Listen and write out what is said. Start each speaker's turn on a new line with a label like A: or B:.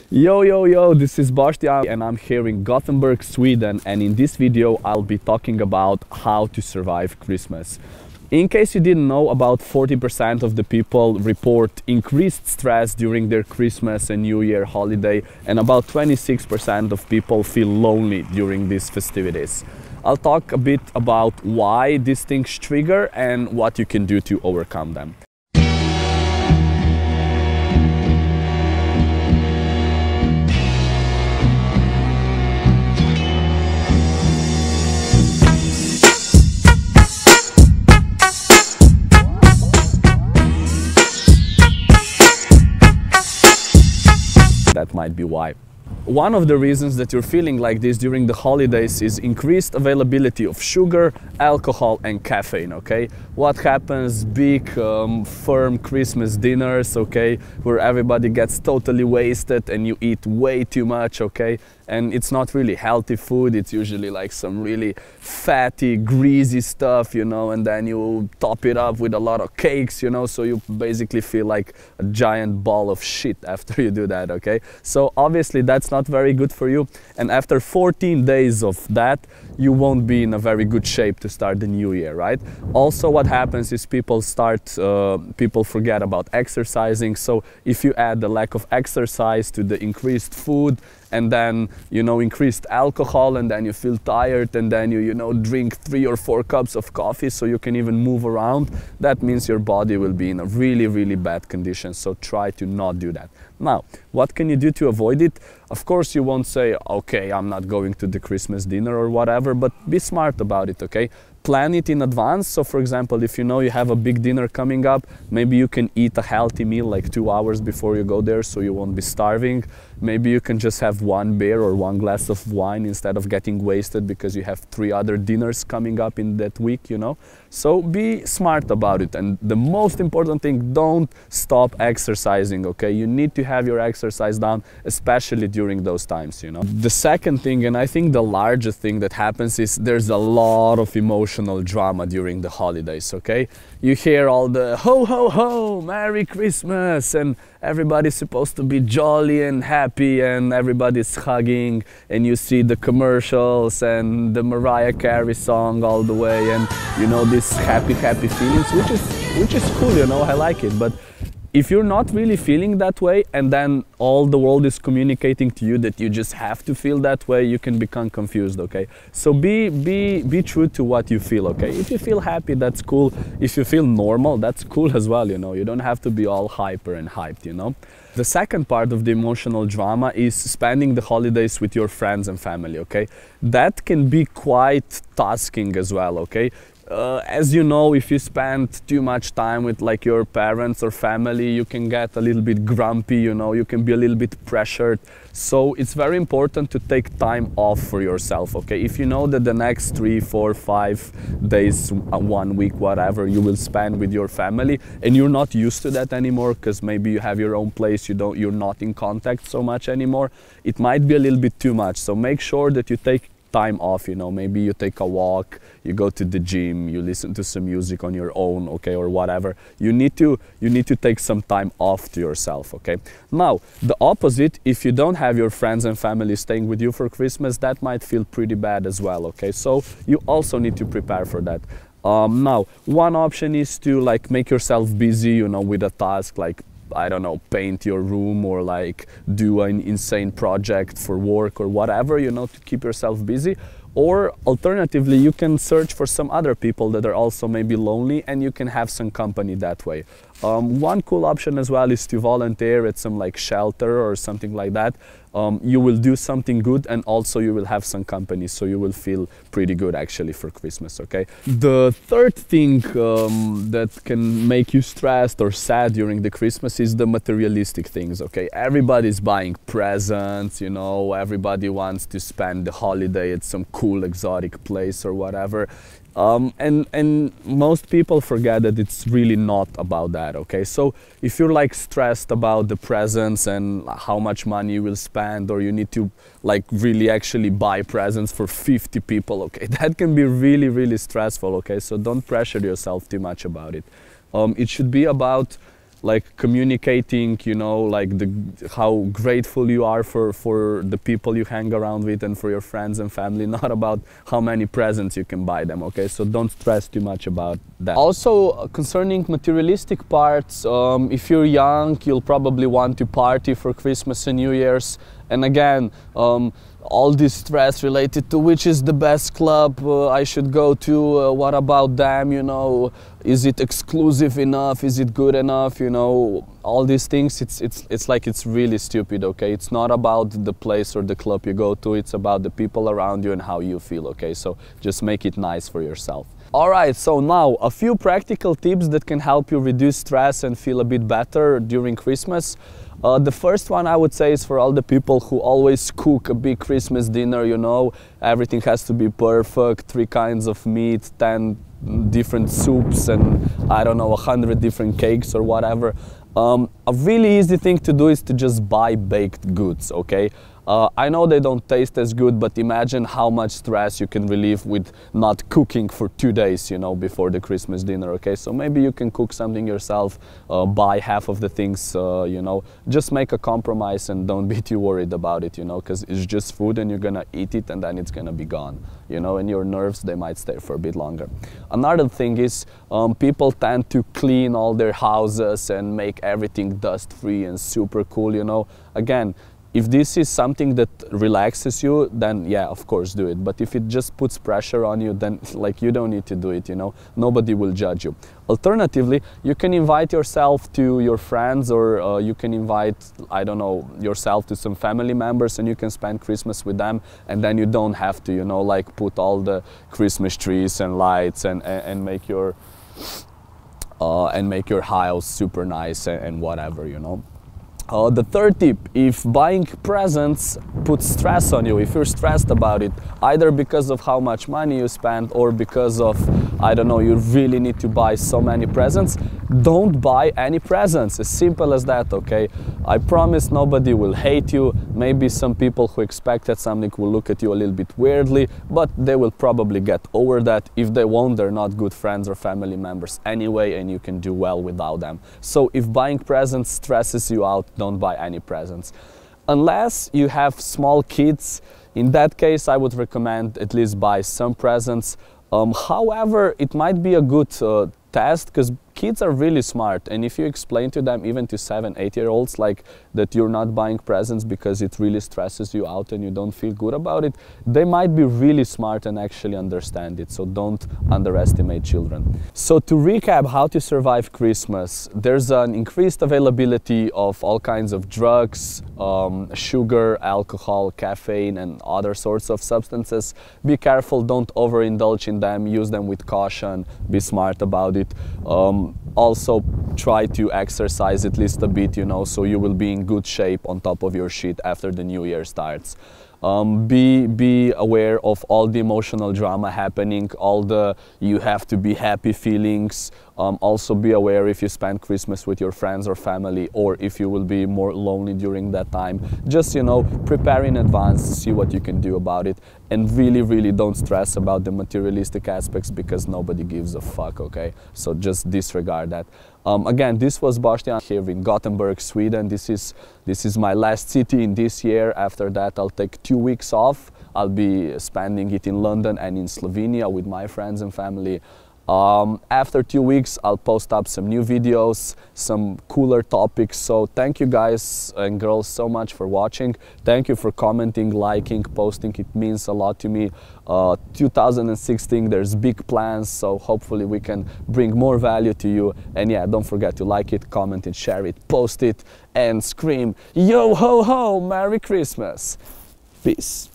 A: Yo, this is Bastian and I'm here in Gothenburg, Sweden, and in this video I'll be talking about how to survive Christmas. In case you didn't know, about 40% of the people report increased stress during their Christmas and New Year holiday, and about 26% of people feel lonely during these festivities. I'll talk a bit about why these things trigger and what you can do to overcome them. That might be why. One of the reasons that you're feeling like this during the holidays is increased availability of sugar, alcohol and caffeine, okay? What happens? Big, firm Christmas dinners, okay? Where everybody gets totally wasted and you eat way too much, okay? And it's not really healthy food, it's usually like some really fatty, greasy stuff, you know, and then you top it up with a lot of cakes, you know, so you basically feel like a giant ball of shit after you do that, okay? So obviously that's not very good for you, and after 14 days of that, you won't be in a very good shape to start the new year, right? Also what happens is people forget about exercising, so if you add the lack of exercise to the increased food, and then, you know, increased alcohol, and then you feel tired, and then you know, drink 3 or 4 cups of coffee so you can even move around, that means your body will be in a really bad condition, so try to not do that. Now, what can you do to avoid it? Of course you won't say, okay, I'm not going to the Christmas dinner or whatever, but be smart about it, okay? Plan it in advance. So for example, if you know you have a big dinner coming up, maybe you can eat a healthy meal like 2 hours before you go there so you won't be starving. Maybe you can just have 1 beer or 1 glass of wine instead of getting wasted because you have 3 other dinners coming up in that week, you know. So be smart about it, and the most important thing, don't stop exercising, okay? You need to have your exercise down, especially during those times, you know. The second thing, and I think the largest thing that happens, is there's a lot of emotional drama during the holidays, okay? You hear all the ho ho ho, Merry Christmas, and everybody's supposed to be jolly and happy and everybody's hugging, and you see the commercials and the Mariah Carey song all the way, and you know, these happy feelings, which is cool, you know, I like it. But if you're not really feeling that way, and then all the world is communicating to you that you just have to feel that way, you can become confused, okay? So be true to what you feel, okay? If you feel happy, that's cool. If you feel normal, that's cool as well, you know? You don't have to be all hyper and hyped, you know? The second part of the emotional drama is spending the holidays with your friends and family, okay? That can be quite tasking as well, okay? As you know, if you spend too much time with like your parents or family, you can get a little bit grumpy, you know, you can be a little bit pressured. So it's very important to take time off for yourself, okay? If you know that the next 3, 4, 5 days, 1 week, whatever, you will spend with your family, and you're not used to that anymore because maybe you have your own place, you're not in contact so much anymore, it might be a little bit too much. So make sure that you take time off, you know, maybe you take a walk, you go to the gym, you listen to some music on your own, okay, or whatever. You need to take some time off to yourself, okay? Now, the opposite, if you don't have your friends and family staying with you for Christmas, that might feel pretty bad as well, okay? So you also need to prepare for that. Now, one option is to like make yourself busy, you know, with a task like, I don't know, paint your room or like do an insane project for work or whatever, you know, to keep yourself busy. Or alternatively, you can search for some other people that are also maybe lonely, and you can have some company that way. One cool option as well is to volunteer at some like shelter or something like that. You will do something good, and also you will have some company, so you will feel pretty good actually for Christmas, okay? The third thing that can make you stressed or sad during the Christmas is the materialistic things, okay? Everybody's buying presents, you know, everybody wants to spend the holiday at some cool exotic place or whatever. And most people forget that it's really not about that, okay? So if you're like stressed about the presents and how much money you will spend, or you need to like really actually buy presents for 50 people, okay, that can be really stressful, okay? So don't pressure yourself too much about it. It should be about like communicating, you know, like how grateful you are for the people you hang around with and for your friends and family, not about how many presents you can buy them, okay? So don't stress too much about that. Also, concerning materialistic parts, if you're young, you'll probably want to party for Christmas and New Year's. And again, all this stress related to which is the best club I should go to, what about them, you know, is it exclusive enough, is it good enough, you know, all these things, it's like, it's really stupid, okay? It's not about the place or the club you go to, it's about the people around you and how you feel, okay? So just make it nice for yourself. Alright, so now a few practical tips that can help you reduce stress and feel a bit better during Christmas. The first one I would say is for all the people who always cook a big Christmas dinner, you know, everything has to be perfect, 3 kinds of meat, 10 different soups and I don't know, 100 different cakes or whatever. A really easy thing to do is to just buy baked goods, okay? I know they don't taste as good, but imagine how much stress you can relieve with not cooking for 2 days, you know, before the Christmas dinner, okay? So maybe you can cook something yourself, buy half of the things, you know, just make a compromise and don't be too worried about it, you know, because it's just food and you're gonna eat it and then it's gonna be gone, you know, and your nerves, they might stay for a bit longer. Another thing is people tend to clean all their houses and make everything dust-free and super cool, you know. Again, if this is something that relaxes you, then yeah, of course do it. But if it just puts pressure on you, then like you don't need to do it, you know. Nobody will judge you. Alternatively, you can invite yourself to your friends or you can invite, I don't know, yourself to some family members and you can spend Christmas with them and then you don't have to, you know, like put all the Christmas trees and lights and make your house super nice and whatever, you know. The third tip, if buying presents puts stress on you, if you're stressed about it, either because of how much money you spend or because of, I don't know, you really need to buy so many presents, don't buy any presents. As simple as that, okay? I promise nobody will hate you. Maybe some people who expected something will look at you a little bit weirdly, but they will probably get over that. If they won't, they're not good friends or family members anyway, and you can do well without them. So if buying presents stresses you out, don't buy any presents. Unless you have small kids, in that case I would recommend at least buy some presents. However, it might be a good test because kids are really smart, and if you explain to them, even to 7, 8-year-olds, like that you're not buying presents because it really stresses you out and you don't feel good about it, they might be really smart and actually understand it. So don't underestimate children. So to recap how to survive Christmas, there's an increased availability of all kinds of drugs, sugar, alcohol, caffeine and other sorts of substances. Be careful, don't overindulge in them, use them with caution, be smart about it. Also try to exercise at least a bit, you know, so you will be in good shape on top of your shit after the new year starts. Be aware of all the emotional drama happening, all the you have to be happy feelings. Also be aware if you spend Christmas with your friends or family, or if you will be more lonely during that time. Just, you know, prepare in advance, see what you can do about it, and really don't stress about the materialistic aspects because nobody gives a fuck, okay? So just disregard that. Again, this was Bastian here in Gothenburg, Sweden. This is my last city in this year. After that, I'll take 2 weeks off. I'll be spending it in London and in Slovenia with my friends and family. After 2 weeks, I'll post up some new videos, some cooler topics. So thank you guys and girls so much for watching. Thank you for commenting, liking, posting. It means a lot to me. 2016, there's big plans, so hopefully we can bring more value to you. And yeah, don't forget to like it, comment it, share it, post it, and scream, yo ho ho, Merry Christmas. Peace.